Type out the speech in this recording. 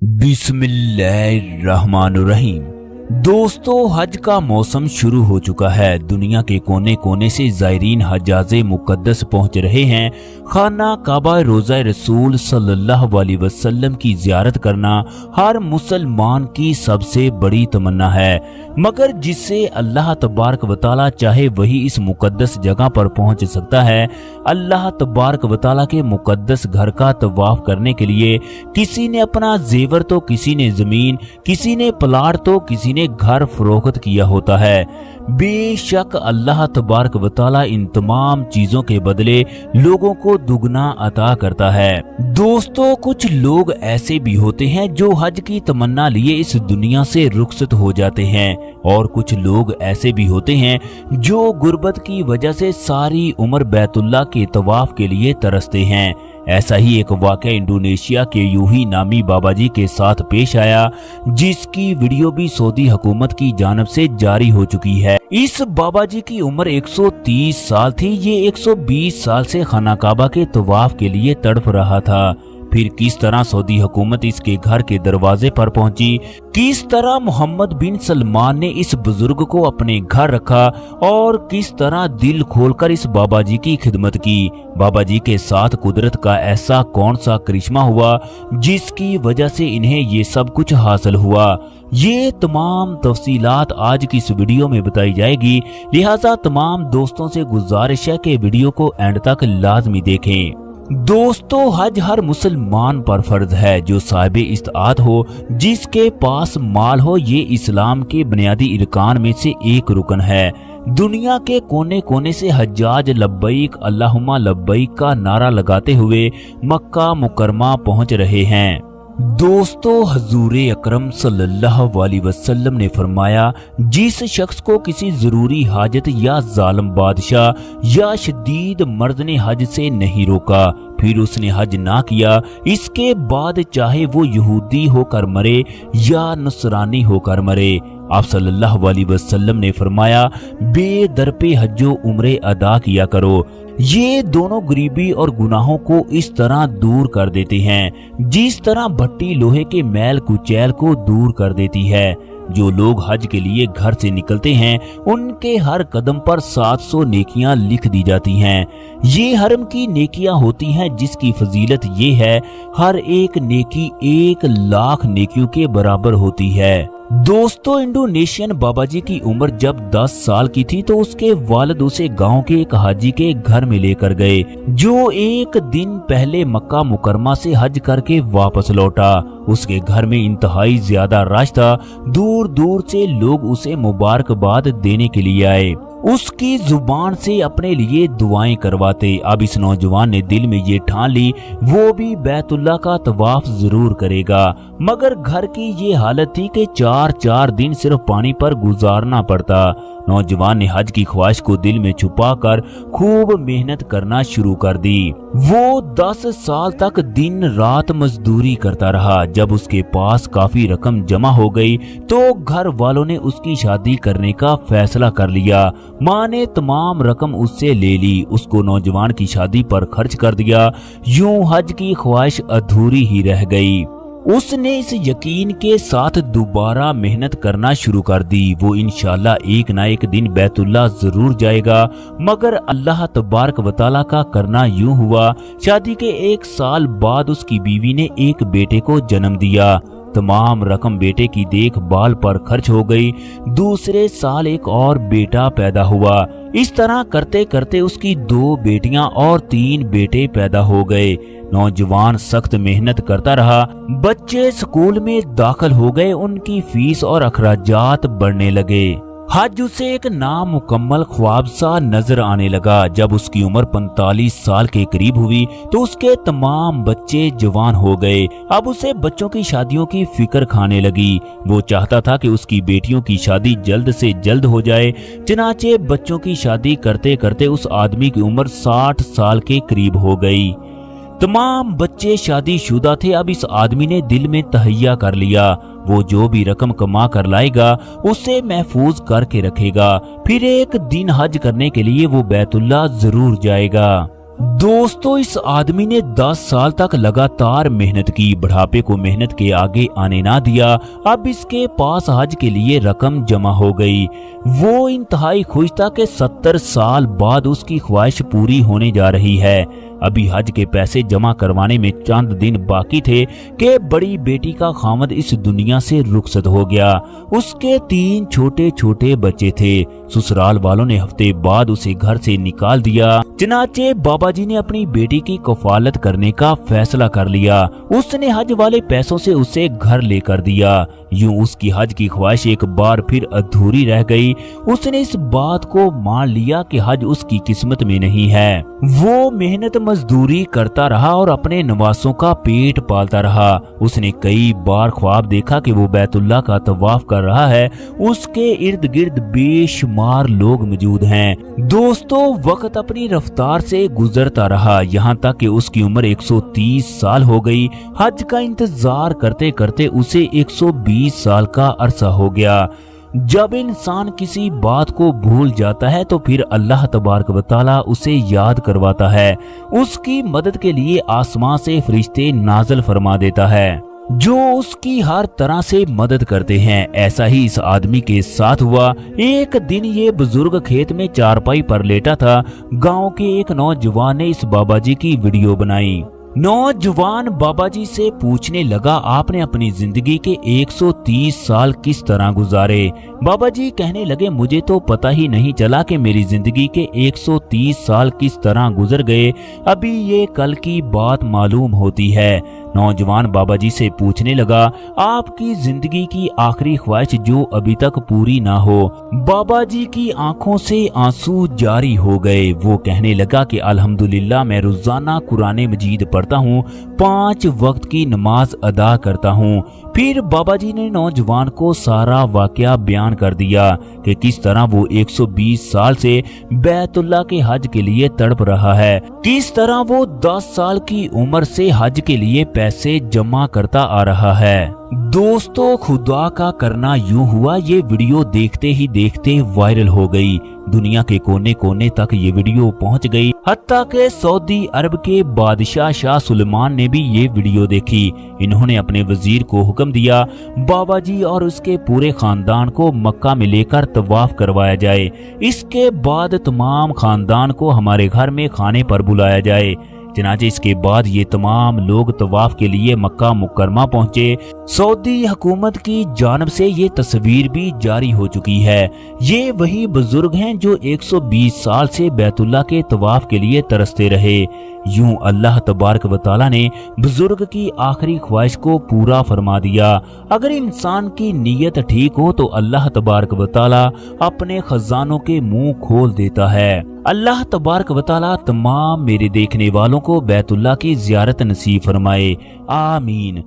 बिस्मिल्लाहिर्रहमानुर्रहीम। दोस्तों, हज का मौसम शुरू हो चुका है। दुनिया के कोने कोने से ज़ायरीन हज्जाज़े मुक़द्दस पहुंच रहे हैं। खाना काबा रोज़ा रसूल सल्लल्लाहु अलैहि वसल्लम की ज़ियारत करना हर मुसलमान की सबसे बड़ी तमन्ना है, मगर जिससे अल्लाह तबारक व तआला चाहे वही इस मुक़द्दस जगह पर पहुंच सकता है। अल्लाह तबारक व तआला के मुक़द्दस घर का तवाफ करने के लिए किसी ने अपना जेवर तो किसी ने जमीन, किसी ने प्लाट तो किसी ने घर फरोख्त किया होता है। बेशक अल्लाह तबारक व तआला इन तमाम चीजों के बदले लोगों को दुगना अता करता है। दोस्तों, कुछ लोग ऐसे भी होते हैं जो हज की तमन्ना लिए इस दुनिया से रुखसत हो जाते हैं, और कुछ लोग ऐसे भी होते हैं जो गुर्बत की वजह से सारी उम्र बैतुल्लाह के तवाफ के लिए तरसते हैं। ऐसा ही एक वाक़या इंडोनेशिया के यूही नामी बाबा जी के साथ पेश आया, जिसकी वीडियो भी सऊदी हुकूमत की जानिब से जारी हो चुकी है। इस बाबा जी की उम्र 130 साल थी। ये 120 साल से खाना काबा के तवाफ के लिए तड़प रहा था। फिर किस तरह सऊदी हुकूमत इसके घर के दरवाजे पर पहुंची, किस तरह मोहम्मद बिन सलमान ने इस बुजुर्ग को अपने घर रखा, और किस तरह दिल खोलकर इस बाबा जी की खिदमत की। बाबा जी के साथ कुदरत का ऐसा कौन सा करिश्मा हुआ जिसकी वजह से इन्हें ये सब कुछ हासिल हुआ। ये तमाम तफसीलात आज की इस वीडियो में बताई जाएगी, लिहाजा तमाम दोस्तों से गुजारिश है कि वीडियो को एंड तक लाजमी देखें। दोस्तों, हज हर मुसलमान पर फर्ज है जो साहिब इस्तात हो, जिसके पास माल हो। ये इस्लाम के बुनियादी इरकान में से एक रुकन है। दुनिया के कोने कोने से हज्जाज लब्बैक अल्लाहुम्मा लब्बैक का नारा लगाते हुए मक्का मुकरमा पहुंच रहे हैं। दोस्तों, हजूर अकरम सल्लल्लाहु अलैहि वसल्लम ने फरमाया, जिस शख्स को किसी जरूरी हाजत या जालिम बादशाह या शदीद मर्द ने हज से नहीं रोका, फिर उसने हज ना किया, इसके बाद चाहे वो यहूदी होकर मरे या नसरानी होकर मरे। आप सल्लल्लाहु अलैहि वसल्लम ने फरमाया, बेदरपे हज्जो उम्रे अदा किया करो। ये दोनों गरीबी और गुनाहों को इस तरह दूर कर देते हैं जिस तरह भट्टी लोहे के मैल कुचैल को दूर कर देती है। जो लोग हज के लिए घर से निकलते हैं, उनके हर कदम पर 700 नेकियां लिख दी जाती हैं। ये हरम की नेकियां होती हैं, जिसकी फजीलत ये है, हर एक नेकी 1,00,000 नेकियों के बराबर होती है। दोस्तों, इंडोनेशियन बाबा जी की उम्र जब 10 साल की थी तो उसके वालिद उसे गांव के एक हाजी के घर में लेकर गए, जो एक दिन पहले मक्का मुकरमा से हज करके वापस लौटा। उसके घर में इंतहाई ज्यादा रश था। दूर दूर से लोग उसे मुबारकबाद देने के लिए आए, उसकी जुबान से अपने लिए दुआएं करवाते। अब इस नौजवान ने दिल में ये ठान ली वो भी बैतुल्लाह का तवाफ जरूर करेगा, मगर घर की ये हालत थी कि 4-4 दिन सिर्फ पानी पर गुजारना पड़ता। नौजवान ने हज की ख्वाहिश को दिल में छुपाकर खूब मेहनत करना शुरू कर दी। वो 10 साल तक दिन रात मजदूरी करता रहा। जब उसके पास काफी रकम जमा हो गई तो घर वालों ने उसकी शादी करने का फैसला कर लिया। माँ ने तमाम रकम उससे ले ली, उसको नौजवान की शादी पर खर्च कर दिया। यूं हज की ख्वाहिश अधूरी ही रह गई। उसने इस यकीन के साथ दोबारा मेहनत करना शुरू कर दी, वो इंशाल्लाह एक ना एक दिन बैतुल्लाह जरूर जाएगा। मगर अल्लाह तबारक व तआला का करना यूं हुआ, शादी के 1 साल बाद उसकी बीवी ने एक बेटे को जन्म दिया। तमाम रकम बेटे की देखभाल पर खर्च हो गई। दूसरे साल एक और बेटा पैदा हुआ। इस तरह करते करते उसकी 2 बेटियां और 3 बेटे पैदा हो गए। नौजवान सख्त मेहनत करता रहा। बच्चे स्कूल में दाखिल हो गए, उनकी फीस और अखराजात बढ़ने लगे। हज उसे एक नामुकम्मल ख्वाब सा नजर आने लगा। जब उसकी उम्र 45 साल के करीब हुई तो उसके तमाम बच्चे जवान हो गए। अब उसे बच्चों की शादियों की फिक्र खाने लगी। वो चाहता था कि उसकी बेटियों की शादी जल्द से जल्द हो जाए। चनाचे बच्चों की शादी करते करते उस आदमी की उम्र 60 साल के करीब हो गई। तमाम बच्चे शादीशुदा थे। अब इस आदमी ने दिल में तहैया कर लिया, वो जो भी रकम कमा कर लाएगा उसे महफूज करके रखेगा, फिर एक दिन हज करने के लिए वो बैतुल्लाह जरूर जाएगा। दोस्तों, इस आदमी ने 10 साल तक लगातार मेहनत की, बुढ़ापे को मेहनत के आगे आने ना दिया। अब इसके पास हज के लिए रकम जमा हो गई। वो इंतहाई खुश था कि 70 साल बाद उसकी ख्वाहिश पूरी होने जा रही है। अभी हज के पैसे जमा करवाने में चंद दिन बाकी थे कि बड़ी बेटी का खामद इस दुनिया से रुखसत हो गया। उसके 3 छोटे छोटे बच्चे थे। ससुराल वालों ने हफ्ते बाद उसे घर से निकाल दिया। चनाचे बाबा जी ने अपनी बेटी की कफालत करने का फैसला कर लिया। उसने हज वाले पैसों से उसे घर लेकर दिया। यूं उसकी हज की ख्वाहिश एक बार फिर अधूरी रह गई। उसने इस बात को मान लिया कि हज उसकी किस्मत में नहीं है। वो मेहनत मजदूरी करता रहा और अपने नवासों का पेट पालता रहा। उसने कई बार ख्वाब देखा कि वो बैतुल्लाह का तवाफ कर रहा है। उसके इर्द गिर्द बेशुमार लोग मौजूद हैं। दोस्तों, वक्त अपनी रफ्तार से गुजरता रहा, यहाँ तक कि उसकी उम्र 130 साल हो गई। हज का इंतजार करते करते उसे 120 साल का अरसा हो गया। जब इंसान किसी बात को भूल जाता है तो फिर अल्लाह तबारक व तआला उसे याद करवाता है। उसकी मदद के लिए आसमां से फरिश्ते नाज़िल फरमा देता है जो उसकी हर तरह से मदद करते हैं। ऐसा ही इस आदमी के साथ हुआ। एक दिन ये बुजुर्ग खेत में चारपाई पर लेटा था। गांव के एक नौजवान ने इस बाबा जी की वीडियो बनाई। नौजवान बाबा जी से पूछने लगा, आपने अपनी जिंदगी के 130 साल किस तरह गुजारे? बाबा जी कहने लगे, मुझे तो पता ही नहीं चला कि मेरी जिंदगी के 130 साल किस तरह गुजर गए। अभी ये कल की बात मालूम होती है। नौजवान बाबा जी से पूछने लगा, आपकी जिंदगी की आखिरी ख्वाहिश जो अभी तक पूरी ना हो? बाबा जी की आंखों से आंसू जारी हो गए। वो कहने लगा कि अल्हम्दुलिल्लाह, मैं रोजाना कुरान मजीद पढ़ता हूँ, 5 वक्त की नमाज अदा करता हूँ। फिर बाबा जी ने नौजवान को सारा वाकया बयान कर दिया कि किस तरह वो 120 साल से बैतुल्लाह के हज के लिए तड़प रहा है, किस तरह वो 10 साल की उम्र से हज के लिए पैसे जमा करता आ रहा है। दोस्तों, खुदा का करना यूं हुआ, ये वीडियो देखते ही देखते वायरल हो गई। दुनिया के कोने कोने तक ये वीडियो पहुंच गई। हत्ता के सऊदी अरब के बादशाह शाह सुलेमान ने भी ये वीडियो देखी। इन्होंने अपने वजीर को हुक्म दिया, बाबा जी और उसके पूरे खानदान को मक्का में लेकर तवाफ करवाया जाए। इसके बाद तमाम खानदान को हमारे घर में खाने पर बुलाया जाए। चनाचे इसके बाद ये तमाम लोग तवाफ के लिए मक्का मुकरमा पहुंचे। सऊदी हुकूमत की जानब से ये तस्वीर भी जारी हो चुकी है। ये वही बुजुर्ग हैं जो 120 साल से बैतुल्लाह के तवाफ के लिए तरसते रहे। यूं अल्लाह तबारक व तआला ने बुजुर्ग की आखिरी ख्वाहिश को पूरा फरमा दिया। अगर इंसान की नीयत ठीक हो तो अल्लाह तबारक व तआला अपने खजानों के मुंह खोल देता है। अल्लाह तबारक व तआला तमाम मेरे देखने वालों को बैतुल्लाह की जियारत नसीब फरमाए। आमीन।